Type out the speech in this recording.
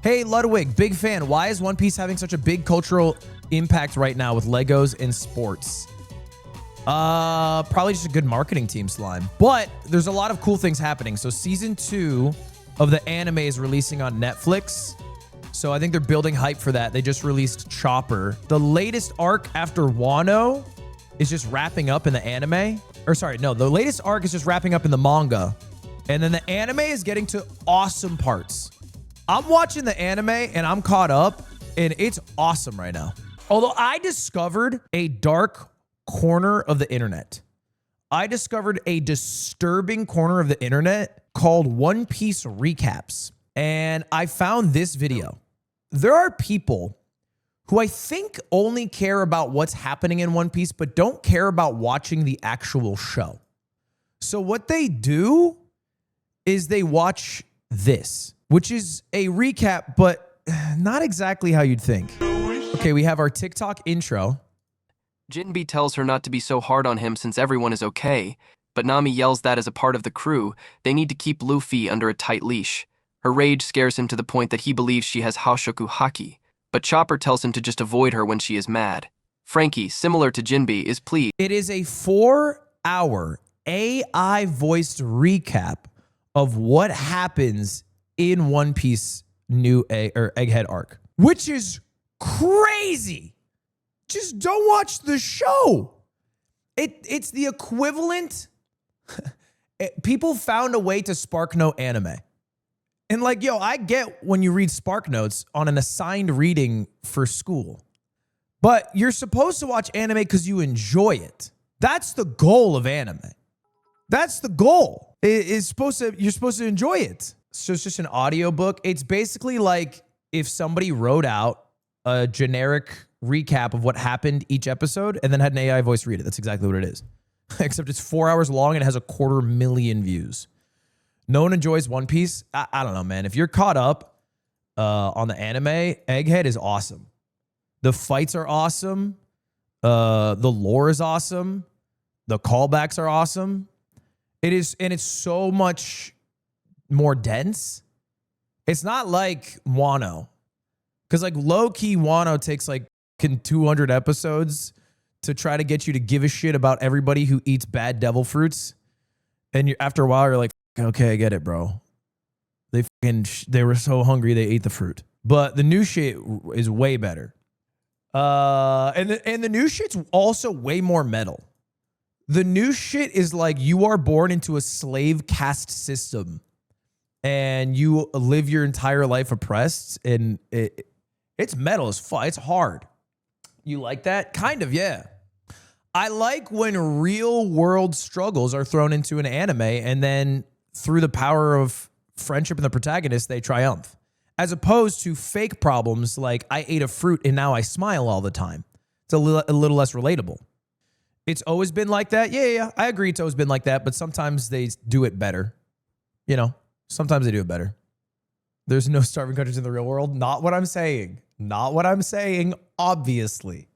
Hey, Ludwig, big fan. Why is One Piece having such a big cultural impact right now with Legos and sports? Probably just a good marketing team, Slime. But there's a lot of cool things happening. So season 2 of the anime is releasing on Netflix. So I think they're building hype for that. They just released Chopper. The latest arc after Wano is just wrapping up in the anime. Or sorry, no, the latest arc is just wrapping up in the manga. And then the anime is getting to awesome parts. I'm watching the anime and I'm caught up and it's awesome right now. Although I discovered a dark corner of the internet. I discovered a disturbing corner of the internet called One Piece Recaps. And I found this video. There are people who I think only care about what's happening in One Piece, but don't care about watching the actual show. So what they do is they watch this, which is a recap, but not exactly how you'd think. Okay, we have our TikTok intro. Jinbe tells her not to be so hard on him since everyone is okay, but Nami yells that as a part of the crew, they need to keep Luffy under a tight leash. Her rage scares him to the point that he believes she has Hashoku Haki, but Chopper tells him to just avoid her when she is mad. Frankie, similar to Jinbe, is pleased. It is a 4-hour AI-voiced recap of what happens in One Piece new Egghead arc, which is crazy. Just don't watch the show. It's the equivalent. People found a way to SparkNote anime. And like, yo, I get when you read SparkNotes on an assigned reading for school. But you're supposed to watch anime because you enjoy it. That's the goal of anime. That's the goal. You're supposed to enjoy it. So it's just an audiobook. It's basically like if somebody wrote out a generic recap of what happened each episode and then had an AI voice read it. That's exactly what it is. Except it's 4 hours long and it has 250,000 views. No one enjoys One Piece. I don't know, man. If you're caught up on the anime, Egghead is awesome. The fights are awesome. The lore is awesome. The callbacks are awesome. It is, and it's so much more dense. It's not like Wano. Because like low-key Wano takes like 200 episodes to try to get you to give a shit about everybody who eats bad devil fruits. And after a while, you're like, okay, I get it, bro. They were so hungry they ate the fruit. But the new shit is way better. And the new shit's also way more metal. The new shit is like you are born into a slave caste system and you live your entire life oppressed, and it's metal as fuck. It's hard. You like that? Kind of, yeah. I like when real world struggles are thrown into an anime and then through the power of friendship and the protagonist, they triumph. As opposed to fake problems like I ate a fruit and now I smile all the time. It's a little less relatable. It's always been like that. Yeah. I agree it's always been like that, but sometimes they do it better. You know, sometimes they do it better. There's no starving countries in the real world. Not what I'm saying. Not what I'm saying, obviously.